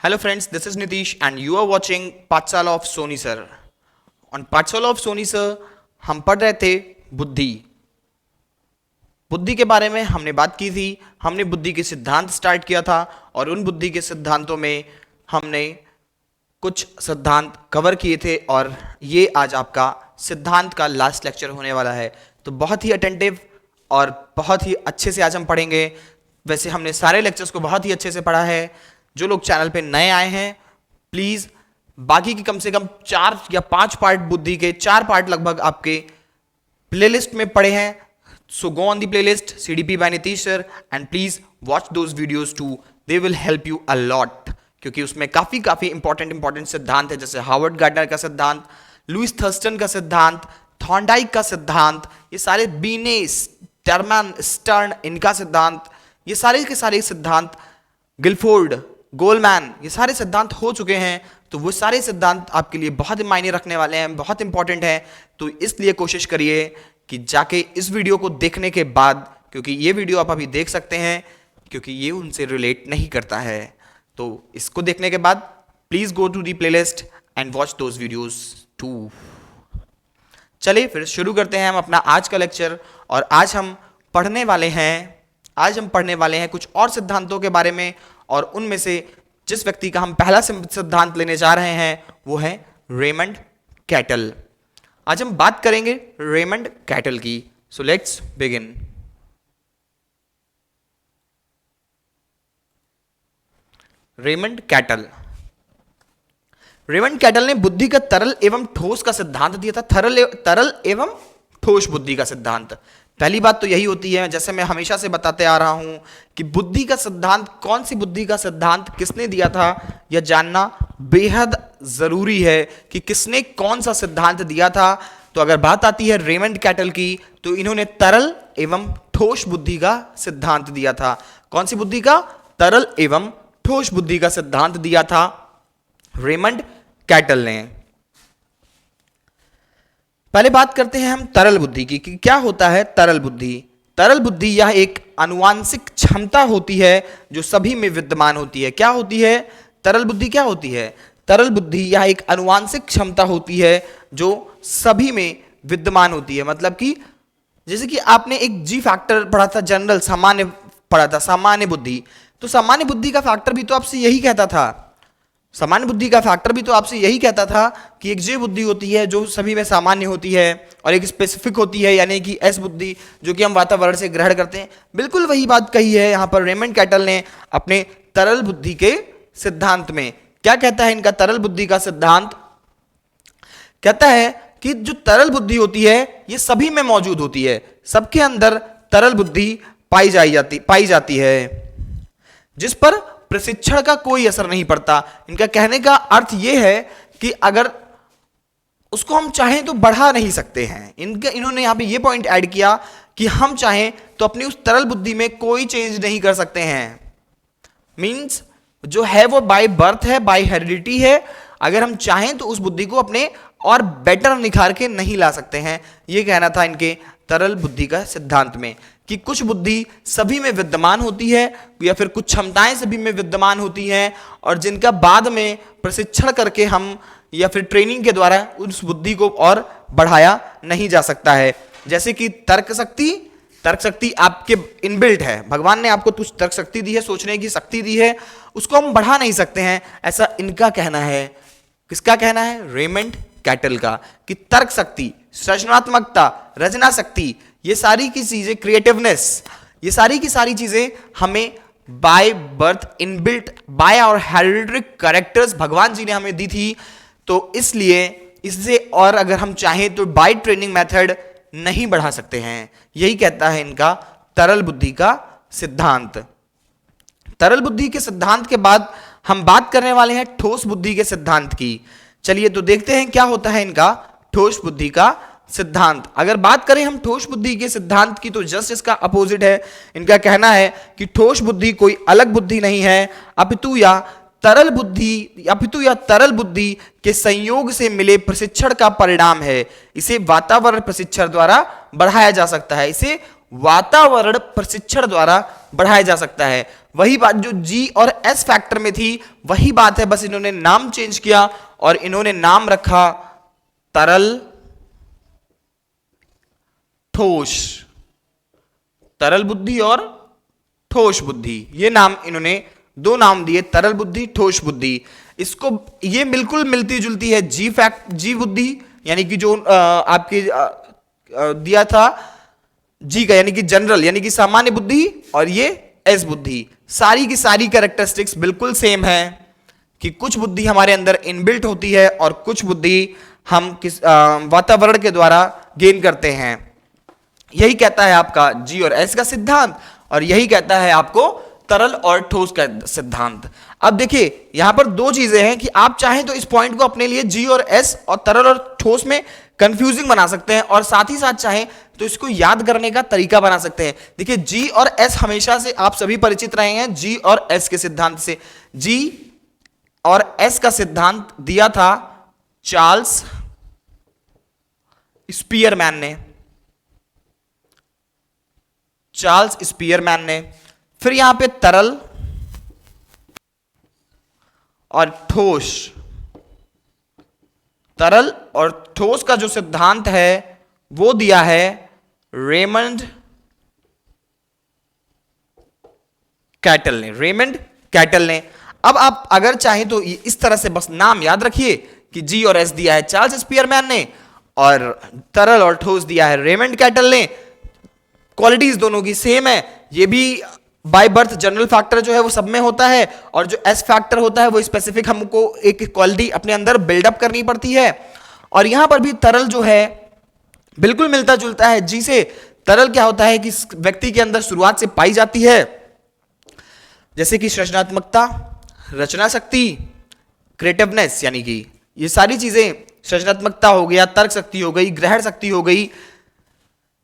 Hello friends, this is Nitish and you are watching पाठशाला of Sony sir. On पाठशाला of Sony sir हम पढ़ रहे थे बुद्धि। बुद्धि के बारे में हमने बात की थी, हमने बुद्धि के सिद्धांत स्टार्ट किया था और उन बुद्धि के सिद्धांतों में हमने कुछ सिद्धांत कवर किए थे और ये आज आपका सिद्धांत का लास्ट लेक्चर होने वाला है। तो बहुत ही अटेंटिव और बहुत ही अच्छे से आज हम पढ़ेंगे। वैसे हमने सारे लेक्चर्स को बहुत ही अच्छे से पढ़ा है। जो लोग चैनल पे नए आए हैं प्लीज बाकी की कम से कम 4 या 5 पार्ट बुद्धि के 4 पार्ट लगभग आपके प्लेलिस्ट में पड़े हैं। So go on the playlist CDP by Nitish sir and please watch those videos too. They will help you a lot क्योंकि उसमें काफी इंपॉर्टेंट सिद्धांत है, जैसे हार्वर्ड गार्डनर का सिद्धांत, लुइस थर्स्टन का सिद्धांत, थॉर्नडाइक का सिद्धांत, ये सारे बीनेस, टर्मन, स्टर्न, इनका सिद्धांत, ये सारे के सारे सिद्धांत, गिलफोर्ड, गोलमैन, ये सारे सिद्धांत हो चुके हैं। तो वो सारे सिद्धांत आपके लिए बहुत मायने रखने वाले हैं, बहुत इंपॉर्टेंट है। तो इसलिए कोशिश करिए कि जाके इस वीडियो को देखने के बाद, क्योंकि ये वीडियो आप अभी देख सकते हैं क्योंकि ये उनसे रिलेट नहीं करता है, तो इसको देखने के बाद please go to the playlist and watch those videos too. चलिए फिर शुरू करते हैं हम अपना आज का लेक्चर। और आज हम पढ़ने वाले हैं कुछ और सिद्धांतों के बारे में, और उनमें से जिस व्यक्ति का हम पहला सिद्धांत लेने जा रहे हैं वो है रेमंड कैटल। आज हम बात करेंगे रेमंड कैटल की। So let's begin. Raymond cattle ने बुद्धि का तरल एवं ठोस का सिद्धांत दिया था। तरल एवं ठोस बुद्धि का सिद्धांत। पहली बात तो यही होती है, जैसे मैं हमेशा से बताते आ रहा हूं कि बुद्धि का सिद्धांत, कौन सी बुद्धि का सिद्धांत किसने दिया था, यह जानना बेहद जरूरी है कि किसने कौन सा सिद्धांत दिया था। तो अगर बात आती है रेमंड कैटल की, तो इन्होंने तरल एवं ठोस बुद्धि का सिद्धांत दिया था। कौन सी बुद्धि का? तरल एवं ठोस बुद्धि का सिद्धांत दिया था रेमंड कैटल ने। पहले बात करते हैं हम तरल बुद्धि की कि क्या होता है तरल बुद्धि। तरल बुद्धि यह एक आनुवांशिक क्षमता होती है जो सभी में विद्यमान होती है। क्या होती है तरल बुद्धि? क्या होती है तरल बुद्धि? यह एक आनुवांशिक क्षमता होती है जो सभी में विद्यमान होती है। मतलब कि जैसे कि आपने एक जी फैक्टर पढ़ा था, जनरल सामान्य पढ़ा था, सामान्य बुद्धि। तो सामान्य बुद्धि का फैक्टर भी तो आपसे यही कहता था, सामान्य बुद्धि का फैक्टर भी तो आपसे यही कहता था कि एक जे बुद्धि होती है जो सभी में सामान्य होती है, और एक स्पेसिफिक होती है यानी कि एस बुद्धि जो कि हम वातावरण से ग्रहण करते हैं। बिल्कुल वही बात कही है यहां पर रेमंड कैटल ने अपने तरल बुद्धि के सिद्धांत में। क्या कहता है इनका तरल बुद्धि का सिद्धांत? कहता है कि जो तरल बुद्धि होती है ये सभी में मौजूद होती है, सबके अंदर तरल बुद्धि पाई जाती है, जिस पर प्रशिक्षण का कोई असर नहीं पड़ता। इनका कहने का अर्थ यह है कि अगर उसको हम चाहें तो बढ़ा नहीं सकते हैं। इन्होंने यहां पे ये पॉइंट ऐड किया कि हम चाहें तो अपनी उस तरल बुद्धि में कोई चेंज नहीं कर सकते हैं। मींस जो है वो बाय बर्थ है, बाय हेरिडिटी है। अगर हम चाहें तो उस बुद्धि को अपने और बेटर निखार के नहीं ला सकते हैं। यह कहना था इनके तरल बुद्धि का सिद्धांत में कि कुछ बुद्धि सभी में विद्यमान होती है या फिर कुछ क्षमताएं सभी में विद्यमान होती हैं, और जिनका बाद में प्रशिक्षण करके हम या फिर ट्रेनिंग के द्वारा उस बुद्धि को और बढ़ाया नहीं जा सकता है। जैसे कि तर्क शक्ति आपके इनबिल्ट है, भगवान ने आपको कुछ तर्क शक्ति दी है, सोचने की शक्ति दी है, उसको हम बढ़ा नहीं सकते हैं, ऐसा इनका कहना है। किसका कहना है? रेमंड कैटल का। कि तर्क शक्ति, सृजनात्मकता, रचना शक्ति, ये सारी की चीजें, क्रिएटिवनेस, ये सारी की सारी चीजें हमें बाय बर्थ इनबिल्ट, बाय और हेरिडिटरी कैरेक्टर्स भगवान जी ने हमें दी थी। तो इसलिए इससे और अगर हम चाहें तो बाय ट्रेनिंग मेथड नहीं बढ़ा सकते हैं। यही कहता है इनका तरल बुद्धि का सिद्धांत। तरल बुद्धि के सिद्धांत के बाद हम बात करने वाले हैं ठोस बुद्धि के सिद्धांत की। चलिए तो देखते हैं क्या होता है इनका ठोस बुद्धि का सिद्धांत। अगर बात करें हम ठोस बुद्धि के सिद्धांत की तो जस्ट इसका अपोजिट है। इनका कहना है कि ठोस बुद्धि कोई अलग बुद्धि नहीं है, अपितु या तरल बुद्धि के संयोग से मिले प्रशिक्षण का परिणाम है। इसे वातावरण प्रशिक्षण द्वारा बढ़ाया जा सकता है, इसे वातावरण प्रशिक्षण द्वारा बढ़ाया जा सकता है। वही बात जो जी और एस फैक्टर में थी वही बात है, बस इन्होंने नाम चेंज किया और इन्होंने नाम रखा तरल ठोस। तरल बुद्धि और ठोस बुद्धि, ये नाम इन्होंने दो नाम दिए, तरल बुद्धि ठोस बुद्धि। इसको ये बिल्कुल मिलती जुलती है जी बुद्धि, यानी कि जो आपके दिया था जी का, यानी कि जनरल यानी कि सामान्य बुद्धि, और ये एस बुद्धि। सारी की सारी कैरेक्टरिस्टिक्स बिल्कुल सेम है कि कुछ बुद्धि हमारे अंदर इनबिल्ट होती है और कुछ बुद्धि हम किस वातावरण के द्वारा गेन करते हैं। यही कहता है आपका जी और एस का सिद्धांत, और यही कहता है आपको तरल और ठोस का सिद्धांत। अब देखिए यहां पर दो चीजें हैं कि आप चाहें तो इस पॉइंट को अपने लिए जी और एस और तरल और ठोस में कंफ्यूजिंग बना सकते हैं, और साथ ही साथ चाहें तो इसको याद करने का तरीका बना सकते हैं। देखिए जी और एस हमेशा से आप सभी परिचित रहे हैं जी और एस के सिद्धांत से। जी और एस का सिद्धांत दिया था चार्ल्स स्पीयरमैन ने, चार्ल्स स्पीयरमैन ने। फिर यहां पे तरल और ठोस, तरल और ठोस का जो सिद्धांत है वो दिया है रेमंड कैटल ने, रेमंड कैटल ने। अब आप अगर चाहें तो इस तरह से बस नाम याद रखिए कि जी और एस दिया है चार्ल्स स्पीयरमैन ने और तरल और ठोस दिया है रेमंड कैटल ने। क्वालिटीज दोनों की सेम है, ये भी बाय बर्थ जनरल फैक्टर जो है वो सब में होता है, और जो एस फैक्टर होता है वो स्पेसिफिक हमको एक क्वालिटी अपने अंदर बिल्डअप करनी पड़ती है। और यहां पर भी तरल जो है बिल्कुल मिलता जुलता है जी से। तरल क्या होता है कि व्यक्ति के अंदर शुरुआत से पाई जाती है, जैसे कि सृजनात्मकता, रचना शक्ति, क्रिएटिवनेस, यानी कि ये सारी चीजें, सृजनात्मकता हो गया, तर्क शक्ति हो गई, ग्रहण शक्ति हो गई,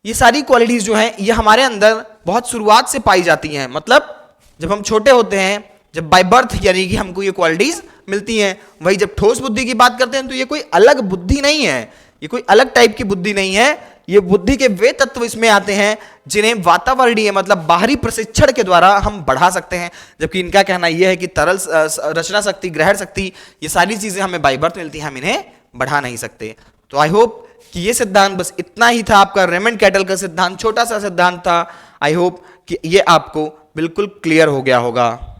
ये सारी क्वालिटीज जो हैं ये हमारे अंदर बहुत शुरुआत से पाई जाती हैं। मतलब जब हम छोटे होते हैं, जब बाय बर्थ यानी कि हमको ये क्वालिटीज मिलती हैं। वही जब ठोस बुद्धि की बात करते हैं तो ये कोई अलग बुद्धि नहीं है, ये कोई अलग टाइप की बुद्धि नहीं है। ये बुद्धि के वे तत्व इसमें आते हैं जिन्हें वातावरणीय मतलब बाहरी प्रशिक्षण के द्वारा हम बढ़ा सकते हैं। जबकि इनका कहना यह है कि तरल रचना शक्ति, ग्रहण शक्ति, ये सारी चीजें हमें बाय बर्थ मिलती हैं, हम इन्हें बढ़ा नहीं सकते। तो आई होप कि ये सिद्धांत बस इतना ही था, आपका रेमंड कैटल का सिद्धांत, छोटा सा सिद्धांत था। आई होप कि ये आपको बिल्कुल क्लियर हो गया होगा।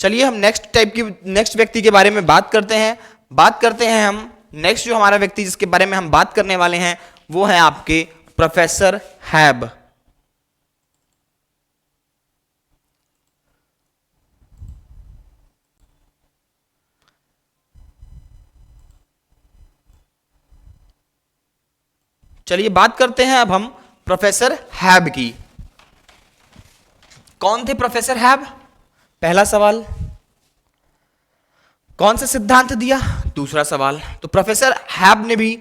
चलिए हम नेक्स्ट व्यक्ति के बारे में बात करते हैं हम नेक्स्ट जो हमारा व्यक्ति जिसके बारे में हम बात करने वाले हैं वो है आपके प्रोफेसर हैब। चलिए बात करते हैं अब हम प्रोफेसर हैब की। कौन थे प्रोफेसर हैब? पहला सवाल, कौन सा सिद्धांत दिया? दूसरा सवाल। तो प्रोफेसर हैब ने भी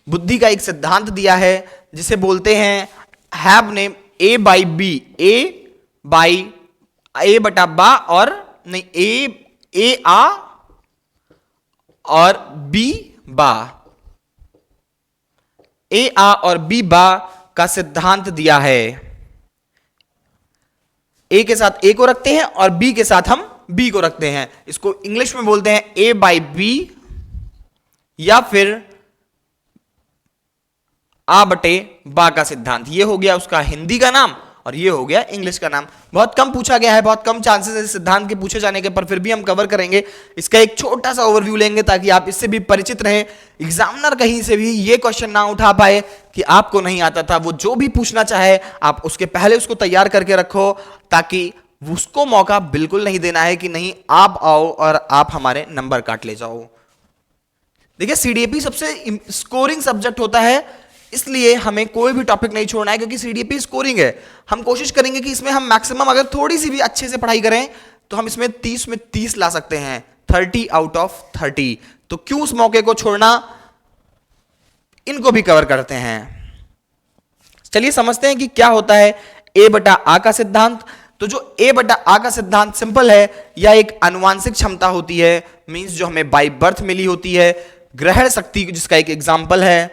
बुद्धि का एक सिद्धांत दिया है जिसे बोलते हैं, हैब ने ए बाई बी, ए बटा बा और नहीं ए आ और बी बा, ए आ और बी बा का सिद्धांत दिया है। ए के साथ ए को रखते हैं और बी के साथ हम बी को रखते हैं। इसको इंग्लिश में बोलते हैं ए बाई बी या फिर आ बटे बा का सिद्धांत। ये हो गया उसका हिंदी का नाम और ये हो गया इंग्लिश का नाम। बहुत कम पूछा गया है, बहुत कम चांसेस है सिद्धांत के पूछे जाने के, पर फिर भी हम कवर करेंगे। इसका एक छोटा सा ओवरव्यू लेंगे ताकि आप इससे भी परिचित रहें। एग्जामिनर कहीं से भी ये क्वेश्चन ना उठा पाए कि आपको नहीं आता था। वो जो भी पूछना चाहे आप उसके पहले उसको तैयार करके रखो, ताकि उसको मौका बिल्कुल नहीं देना है कि नहीं आप आओ और आप हमारे नंबर काट ले जाओ। देखिए सीडीएपी सबसे स्कोरिंग सब्जेक्ट होता है, इसलिए हमें कोई भी टॉपिक नहीं छोड़ना है क्योंकि सीडीएपी स्कोरिंग है। हम कोशिश करेंगे कि इसमें हम मैक्सिमम अगर थोड़ी सी भी अच्छे से पढ़ाई करें तो हम इसमें 30 में 30 ला सकते हैं, 30 आउट ऑफ 30। तो क्यों उस मौके को छोड़ना, इनको भी कवर करते हैं। चलिए समझते हैं कि क्या होता है ए बटा आ का सिद्धांत। तो जो a बटा आ का सिद्धांत सिंपल है, यह एक आनुवांशिक क्षमता होती है, मींस जो हमें बाय बर्थ मिली होती है। ग्रहण शक्ति जिसका एक एग्जाम्पल है,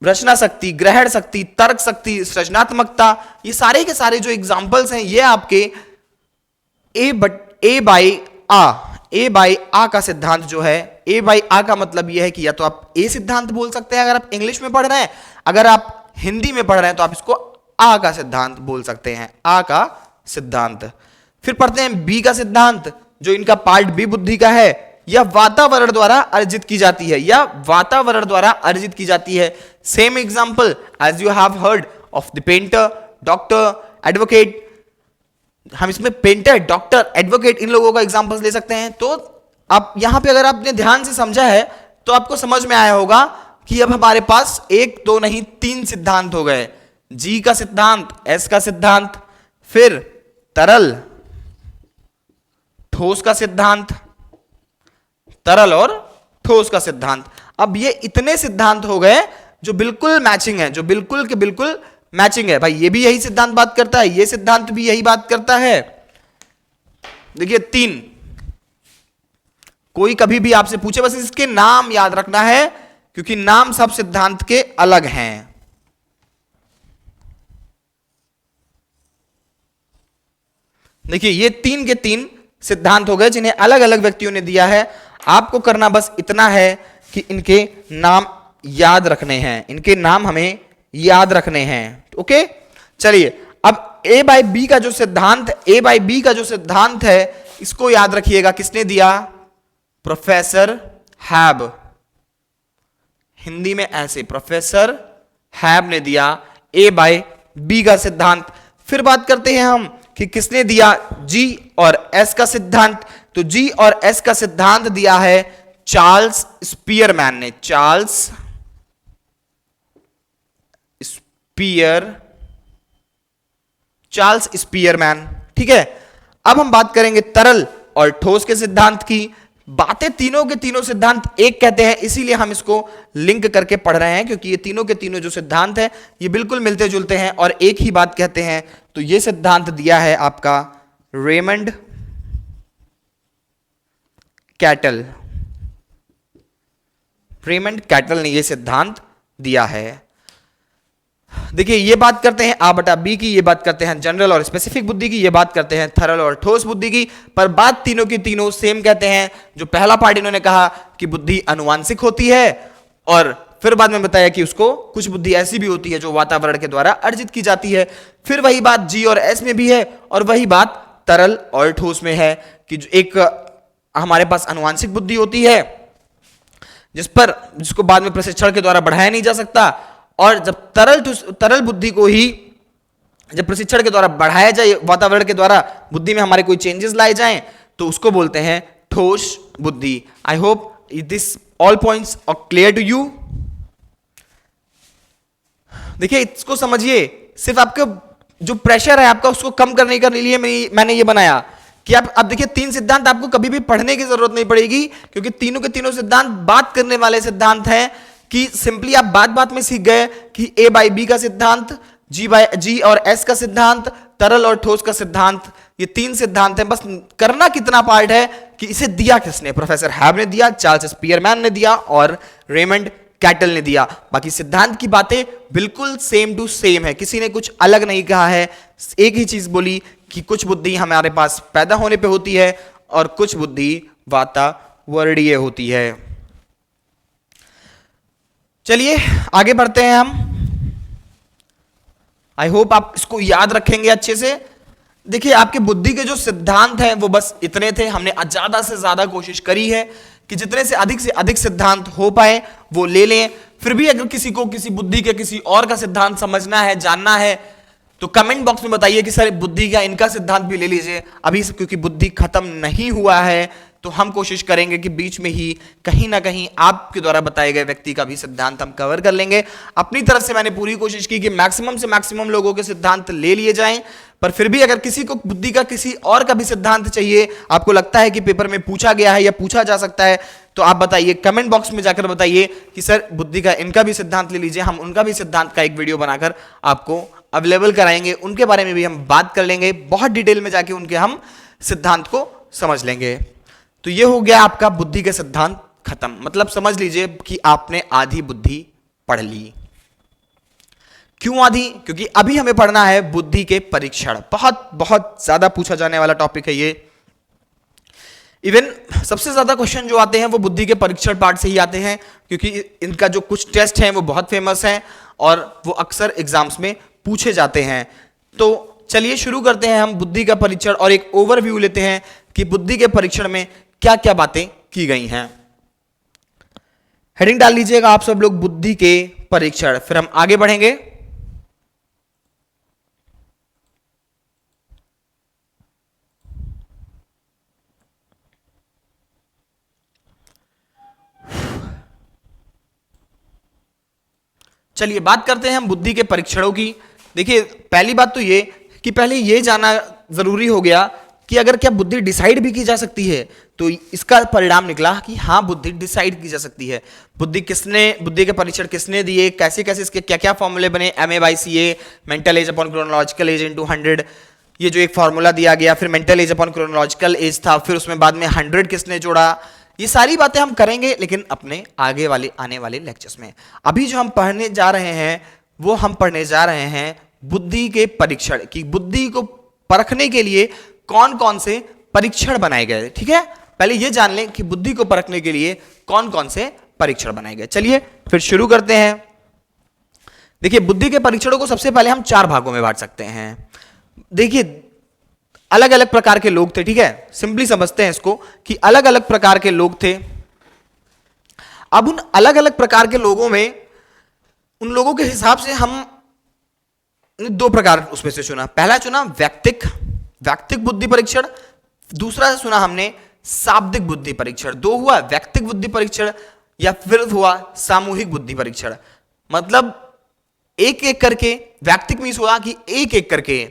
रचना शक्ति, ग्रहण शक्ति, तर्क शक्ति, सृजनात्मकता, ये सारे के सारे जो एग्जाम्पल्स हैं ये आपके ए बाई आ का सिद्धांत जो है, ए बाई आ का मतलब ये है कि या तो आप ए सिद्धांत बोल सकते हैं अगर आप इंग्लिश में पढ़ रहे हैं, अगर आप हिंदी में पढ़ रहे हैं तो आप इसको आ का सिद्धांत बोल सकते हैं, आ का सिद्धांत। फिर पढ़ते हैं बी का सिद्धांत, जो इनका पार्ट बी बुद्धि का है। यह वातावरण द्वारा अर्जित की जाती है, या वातावरण द्वारा अर्जित की जाती है। Same example as you have heard of the painter, doctor, advocate. हम इसमें पेंटर, डॉक्टर, एडवोकेट इन लोगों का एग्जांपल्स ले सकते हैं। तो आप यहां पे अगर आपने ध्यान से समझा है तो आपको समझ में आया होगा कि अब हमारे पास एक दो नहीं तीन सिद्धांत हो गए। जी का सिद्धांत, एस का सिद्धांत, फिर तरल ठोस का सिद्धांत, तरल और ठोस का सिद्धांत। अब ये इतने सिद्धांत हो गए जो बिल्कुल मैचिंग है, जो बिल्कुल के बिल्कुल मैचिंग है। भाई ये भी यही सिद्धांत बात करता है, ये सिद्धांत भी यही बात करता है। देखिए तीन, कोई कभी भी आपसे पूछे बस इसके नाम याद रखना है, क्योंकि नाम सब सिद्धांत के अलग हैं। देखिए ये तीन के तीन सिद्धांत हो गए जिन्हें अलग अलग व्यक्तियों ने दिया है। आपको करना बस इतना है कि इनके नाम याद रखने हैं, इनके नाम हमें याद रखने हैं। ओके चलिए, अब ए बाई बी का जो सिद्धांत, ए बाई बी का जो सिद्धांत है इसको याद रखिएगा। किसने दिया? प्रोफेसर हैब। हिंदी में ऐसे, प्रोफेसर हैब ने दिया ए बाई बी का सिद्धांत। फिर बात करते हैं हम कि किसने दिया जी और एस का सिद्धांत। तो जी और एस का सिद्धांत दिया है चार्ल्स स्पीयरमैन ने, चार्ल्स स्पीयरमैन। ठीक है, अब हम बात करेंगे तरल और ठोस के सिद्धांत की। बातें तीनों के तीनों सिद्धांत एक कहते हैं, इसीलिए हम इसको लिंक करके पढ़ रहे हैं, क्योंकि ये तीनों के तीनों जो सिद्धांत है ये बिल्कुल मिलते जुलते हैं और एक ही बात कहते हैं। तो ये सिद्धांत दिया है आपका रेमंड कैटल। रेमंड कैटल ने ये सिद्धांत दिया है। देखिए ये बात करते हैं आ बटा बी की, ये बात करते हैं जनरल और स्पेसिफिक बुद्धि की, ये बात करते हैं थरल और ठोस बुद्धि की, पर बात तीनों की तीनों सेम कहते हैं। जो पहला पार्ट इन्होंने कहा कि बुद्धि अनुवांशिक होती है, और फिर बाद में बताया कि उसको कुछ बुद्धि ऐसी भी होती है जो वातावरण के द्वारा अर्जित की जाती है। फिर वही बात जी और एस में भी है, और वही बात तरल और ठोस में है कि जो एक हमारे पास अनुवांशिक बुद्धि होती है जिसको बाद में प्रशिक्षण के द्वारा बढ़ाया नहीं जा सकता, और जब तरल बुद्धि को ही जब प्रशिक्षण के द्वारा बढ़ाया जाए, वातावरण के द्वारा बुद्धि में हमारे कोई चेंजेस लाए जाएं, तो उसको बोलते हैं ठोस बुद्धि। I hope this all points are clear to you. देखिए इसको समझिए, सिर्फ आपका जो प्रेशर है आपका उसको कम करने के लिए मैंने ये बनाया कि आप देखिए तीन सिद्धांत आपको कभी भी पढ़ने की जरूरत नहीं पड़ेगी, क्योंकि तीनों के तीनों सिद्धांत बात करने वाले सिद्धांत हैं कि सिंपली आप बात बात में सीख गए कि ए बाई बी का सिद्धांत, जी और एस का सिद्धांत, तरल और ठोस का सिद्धांत, ये तीन सिद्धांत हैं। बस करना कितना पार्ट है कि इसे दिया किसने? प्रोफेसर हैब ने दिया, चार्ल्स स्पीयरमैन ने दिया और रेमंड कैटल ने दिया। बाकी सिद्धांत की बातें बिल्कुल सेम टू सेम है, किसी ने कुछ अलग नहीं कहा है। एक ही चीज बोली कि कुछ बुद्धि हमारे पास पैदा होने पे होती है और कुछ बुद्धि वातावरणीय होती है। चलिए आगे बढ़ते हैं हम। आई होप आप इसको याद रखेंगे अच्छे से। देखिए आपके बुद्धि के जो सिद्धांत हैं वो बस इतने थे। हमने ज्यादा से ज्यादा कोशिश करी है कि जितने से अधिक सिद्धांत हो पाए वो ले लें। फिर भी अगर किसी को किसी बुद्धि के किसी और का सिद्धांत समझना है, जानना है, तो कमेंट बॉक्स में बताइए कि सर बुद्धि का इनका सिद्धांत भी ले लीजिए। अभी क्योंकि बुद्धि खत्म नहीं हुआ है तो हम कोशिश करेंगे कि बीच में ही कहीं ना कहीं आपके द्वारा बताए गए व्यक्ति का भी सिद्धांत हम कवर कर लेंगे। अपनी तरफ से मैंने पूरी कोशिश की कि मैक्सिमम से मैक्सिमम लोगों के सिद्धांत ले लिए जाएं, पर फिर भी अगर किसी को बुद्धि का किसी और का भी सिद्धांत चाहिए, आपको लगता है कि पेपर में पूछा गया है या पूछा जा सकता है, तो आप बताइए, कमेंट बॉक्स में जाकर बताइए कि सर बुद्धि का इनका भी सिद्धांत ले लीजिए। हम उनका भी सिद्धांत का एक वीडियो बनाकर आपको अवेलेबल कराएंगे, उनके बारे में भी हम बात कर लेंगे, बहुत डिटेल में जाके उनके हम सिद्धांत को समझ लेंगे। तो ये हो गया आपका बुद्धि के सिद्धांत खत्म। मतलब समझ लीजिए कि आपने आधी बुद्धि पढ़ ली। क्यों आधी? क्योंकि अभी हमें पढ़ना है बुद्धि के परीक्षण। बहुत बहुत ज्यादा पूछा जाने वाला टॉपिक है ये। इवन सबसे ज्यादा क्वेश्चन जो आते हैं वो बुद्धि के परीक्षण पार्ट से ही आते हैं, क्योंकि इनका जो कुछ टेस्ट हैं वो बहुत फेमस हैं और वो अक्सर एग्जाम्स में पूछे जाते हैं। तो चलिए शुरू करते हैं हम बुद्धि का परीक्षण और एक ओवरव्यू लेते हैं कि बुद्धि के परीक्षण में क्या क्या बातें की गई हैं। हेडिंग डाल लीजिएगा आप सब लोग, बुद्धि के परीक्षण, फिर हम आगे बढ़ेंगे। चलिए बात करते हैं हम बुद्धि के परीक्षणों की। देखिए पहली बात तो ये कि पहले ये जाना जरूरी हो गया कि अगर क्या बुद्धि डिसाइड भी की जा सकती है, तो इसका परिणाम निकला कि हाँ बुद्धि डिसाइड की जा सकती है। बुद्धि के परीक्षण किसने दिए, कैसे कैसे इसके क्या क्या फॉर्मूले बने, MA/CA, mental as upon chronological age into 100, ये जो एक फॉर्मूला दिया गया, फिर mental as upon chronological age था, फिर उसमें बाद में 100 किसने जोड़ा, ये सारी बातें हम करेंगे लेकिन अपने आगे वाले आने वाले लेक्चर्स में। अभी जो हम पढ़ने जा रहे हैं वो हम पढ़ने जा रहे हैं बुद्धि के परीक्षण, कि बुद्धि को परखने के लिए कौन कौन से परीक्षण बनाए गए। ठीक है, पहले ये जान लें कि बुद्धि को परखने के लिए कौन कौन से परीक्षण बनाए गए। चलिए फिर शुरू करते हैं। देखिए बुद्धि के परीक्षणों को सबसे पहले हम 4 भागों में बांट सकते हैं। देखिए अलग अलग प्रकार के लोग थे, ठीक है, सिंपली समझते हैं इसको कि अलग अलग प्रकार के लोग थे। अब उन अलग अलग प्रकार के लोगों में उन लोगों के हिसाब से हम 2 प्रकार उसमें से चुना। पहला चुना व्यक्तिक बुद्धि परीक्षण, दूसरा चुना हमने शाब्दिक बुद्धि परीक्षण। 2 हुआ व्यक्तिक बुद्धि परीक्षण या फिर हुआ सामूहिक बुद्धि परीक्षण। मतलब एक एक करके, व्यक्तिक मीन्स हुआ कि एक एक करके,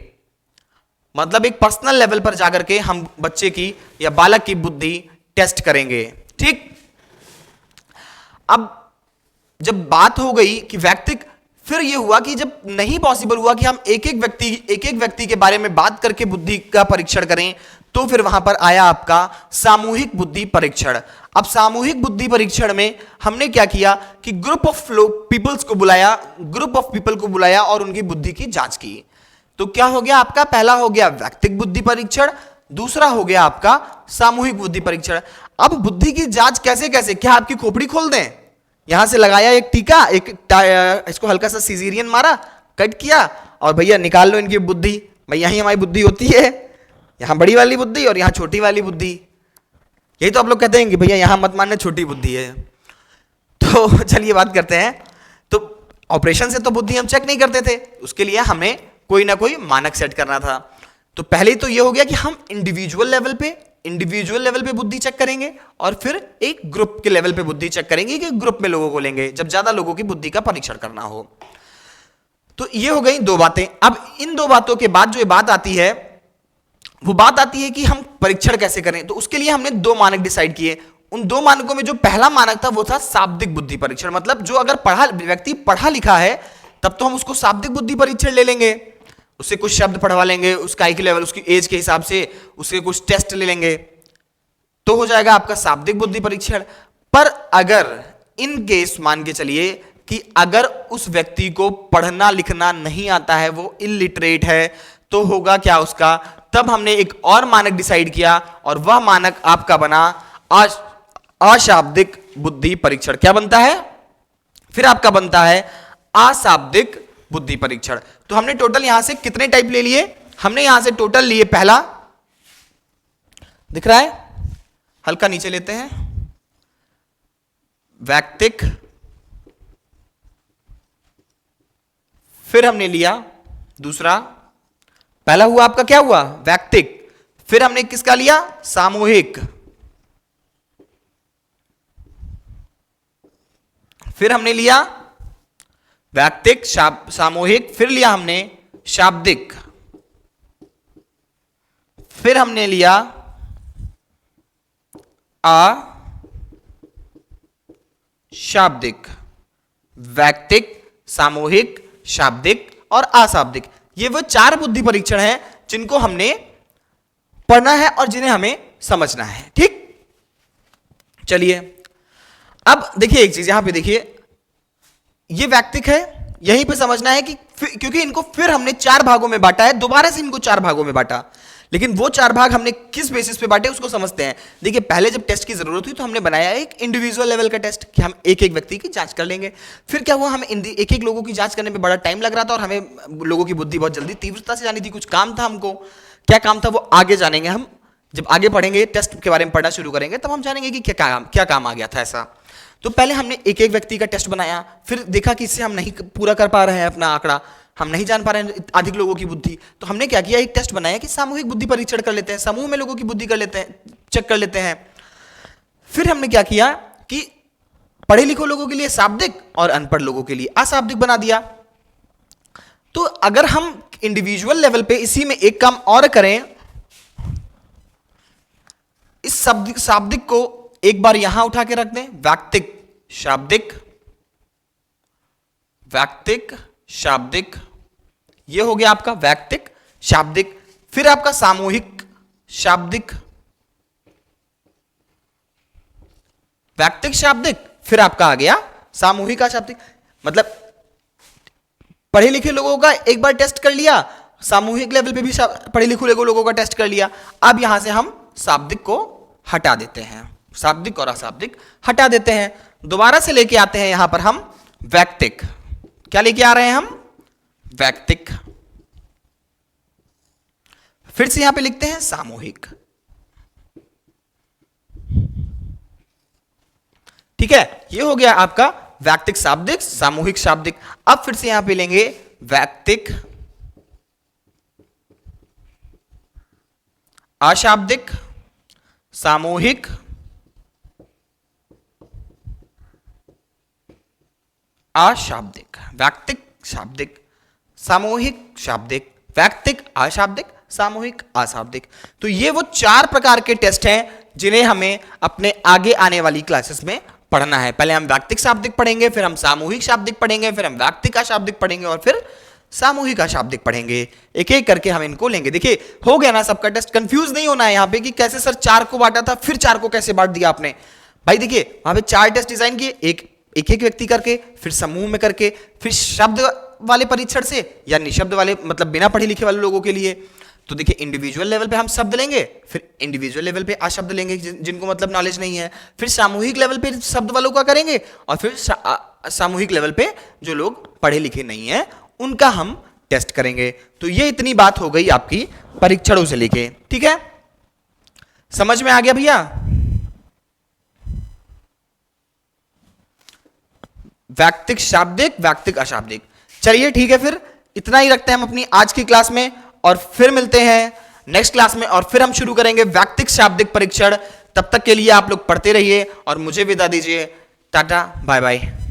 मतलब एक पर्सनल लेवल पर जाकर के हम बच्चे की या बालक की बुद्धि टेस्ट करेंगे। ठीक, अब जब बात हो गई कि व्यक्तिक, फिर यह हुआ कि जब नहीं पॉसिबल हुआ कि हम एक एक व्यक्ति के बारे में बात करके बुद्धि का परीक्षण करें, तो फिर वहां पर आया आपका सामूहिक बुद्धि परीक्षण। अब सामूहिक बुद्धि परीक्षण में हमने क्या किया कि ग्रुप ऑफ पीपल्स को बुलाया, ग्रुप ऑफ पीपल को बुलाया और उनकी बुद्धि की जांच की। तो क्या हो गया आपका, पहला हो गया व्यक्तिक बुद्धि परीक्षण, दूसरा हो गया आपका सामूहिक बुद्धि परीक्षण। अब बुद्धि की जांच कैसे कैसे, क्या आपकी खोपड़ी खोल दें, यहां से लगाया एक टीका, इसको हल्का सा सीजेरियन मारा, कट किया और भैया निकाल लो इनकी बुद्धि। भैया यही हमारी बुद्धि होती है, यहां बड़ी वाली बुद्धि और यहां छोटी वाली बुद्धि। यही तो आप लोग कहते हैं कि भैया यहां मत मानना छोटी बुद्धि है। तो चलिए बात करते हैं। तो ऑपरेशन से तो बुद्धि हम चेक नहीं करते थे, उसके लिए हमें कोई ना कोई मानक सेट करना था। तो पहले तो यह हो गया कि हम इंडिविजुअल लेवल पे बुद्धि चेक करेंगे और फिर एक ग्रुप के लेवल पे बुद्धि चेक करेंगे कि ग्रुप में लोगों को लेंगे जब ज्यादा लोगों की बुद्धि का परीक्षण करना हो। तो ये हो गई 2 बातें। अब इन 2 बातों के बाद जो ये बात आती है वो बात आती है कि हम परीक्षण कैसे करें। तो उसके लिए हमने 2 मानक डिसाइड किए। उन 2 मानकों में जो पहला मानक था वो था शाब्दिक बुद्धि परीक्षण। मतलब जो अगर व्यक्ति पढ़ा लिखा है तब तो हम उसको शाब्दिक बुद्धि परीक्षण ले लेंगे, उससे कुछ शब्द पढ़वा लेंगे, उसका IQ लेवल, उसकी एज के हिसाब से उसके कुछ टेस्ट ले लेंगे, तो हो जाएगा आपका शाब्दिक बुद्धि परीक्षण। पर अगर इन केस मान के चलिए कि अगर उस व्यक्ति को पढ़ना लिखना नहीं आता है, वो इलिटरेट है, तो होगा क्या उसका, तब हमने एक और मानक डिसाइड किया और वह मानक आपका बना अशाब्दिक बुद्धि परीक्षण। क्या बनता है फिर आपका, बनता है अशाब्दिक बुद्धि परीक्षण। तो हमने टोटल यहां से कितने टाइप ले लिए, हमने यहां से टोटल लिए, पहला दिख रहा है, हल्का नीचे लेते हैं, वैक्तिक, फिर हमने लिया दूसरा, पहला हुआ आपका क्या हुआ वैक्तिक, फिर हमने किसका लिया सामूहिक, फिर हमने लिया वैक्तिक सामूहिक, फिर लिया हमने शाब्दिक, फिर हमने लिया अशाब्दिक, वैक्तिक, सामूहिक, शाब्दिक और अशाब्दिक। ये वो 4 बुद्धि परीक्षण हैं जिनको हमने पढ़ना है और जिन्हें हमें समझना है। ठीक, चलिए अब देखिए एक चीज यहां पे देखिए, ये वैक्तिक है, यहीं पे समझना है कि क्योंकि इनको फिर हमने 4 भागों में बांटा है, दोबारा से इनको 4 भागों में बांटा, लेकिन वो 4 भाग हमने किस बेसिस पे बांटे उसको समझते हैं। देखिए पहले जब टेस्ट की जरूरत हुई तो हमने बनाया एक इंडिविजुअल लेवल का टेस्ट कि हम एक एक व्यक्ति की जांच कर लेंगे। फिर क्या हुआ, हमें एक एक लोगों की जांच करने में बड़ा टाइम लग रहा था और हमें लोगों की बुद्धि बहुत जल्दी तीव्रता से जानी थी, कुछ काम था हमको। क्या काम था वो आगे जानेंगे हम, जब आगे पढ़ेंगे टेस्ट के बारे में पढ़ना शुरू करेंगे तब हम जानेंगे कि क्या काम आ गया था ऐसा। तो पहले हमने एक एक व्यक्ति का टेस्ट बनाया, फिर देखा कि इससे हम नहीं पूरा कर पा रहे हैं अपना आंकड़ा, हम नहीं जान पा रहे हैं अधिक लोगों की बुद्धि, तो हमने क्या किया, एक टेस्ट बनाया कि सामूहिक बुद्धि परीक्षण कर लेते हैं, समूह में लोगों की बुद्धि कर लेते हैं, चेक कर लेते हैं। फिर हमने क्या किया कि पढ़े लिखे लोगों के लिए शाब्दिक और अनपढ़ लोगों के लिए अशाब्दिक बना दिया। तो अगर हम इंडिविजुअल लेवल पे इसी में एक काम और करें, इस शाब्दिक को एक बार यहां उठा के रख दें, वैक्तिक शाब्दिक, वैक्तिक शाब्दिक, ये हो गया आपका वैक्तिक शाब्दिक। फिर आपका सामूहिक शाब्दिक, वैक्तिक शाब्दिक, फिर आपका आ गया सामूहिक अशाब्दिक। मतलब पढ़े लिखे लोगों का एक बार टेस्ट कर लिया, सामूहिक लेवल पे भी पढ़े लिखे लोगों का टेस्ट कर लिया। अब यहां से हम शाब्दिक को हटा देते हैं, शाब्दिक और अशाब्दिक हटा देते हैं, दोबारा से लेके आते हैं यहां पर हम वैक्तिक। क्या लेके आ रहे हैं हम, वैक्तिक। फिर से यहां पे लिखते हैं सामूहिक। ठीक है, ये हो गया आपका वैक्तिक शाब्दिक, सामूहिक शाब्दिक। अब फिर से यहां पे लेंगे वैक्तिक अशाब्दिक, सामूहिक अशाब्दिक, वैक्तिक शाब्दिक, सामूहिक शाब्दिक, वैक्तिक अशाब्दिक, सामूहिक अशाब्दिक। तो ये वो 4 प्रकार के टेस्ट हैं जिन्हें हमें अपने आगे आने वाली क्लासेस में पढ़ना है। पहले हम वैक्तिक शाब्दिक पढ़ेंगे, फिर हम सामूहिक शाब्दिक पढ़ेंगे, फिर हम वैक्तिक अशाब्दिक पढ़ेंगे और फिर सामूहिक अशाब्दिक पढ़ेंगे। एक एक करके हम इनको लेंगे। देखिए हो गया ना सबका टेस्ट, कंफ्यूज नहीं होना है यहां पे कि कैसे सर 4 को बांटा था फिर 4 को कैसे बांट दिया आपने। भाई देखिए वहां पे 4 टेस्ट डिजाइन किए, एक एक व्यक्ति करके, फिर समूह में करके, फिर शब्द वाले परीक्षण से या निशब्द वाले मतलब बिना पढ़े लिखे वाले लोगों के लिए। तो देखिए इंडिविजुअल लेवल पे हम शब्द लेंगे, फिर इंडिविजुअल लेवल पे अशब्द लेंगे जिनको मतलब नॉलेज नहीं है, फिर सामूहिक लेवल पे शब्द वालों का करेंगे और फिर सामूहिक लेवल पे जो लोग पढ़े लिखे नहीं है उनका हम टेस्ट करेंगे। तो ये इतनी बात हो गई आपकी परीक्षणों से लेके। ठीक है, समझ में आ गया भैया? वैक्तिक शाब्दिक, वैक्तिक अशाब्दिक। चलिए ठीक है, फिर इतना ही रखते हैं हम अपनी आज की क्लास में और फिर मिलते हैं नेक्स्ट क्लास में और फिर हम शुरू करेंगे वैक्तिक शाब्दिक परीक्षण। तब तक के लिए आप लोग पढ़ते रहिए और मुझे विदा दीजिए। Tata bye bye.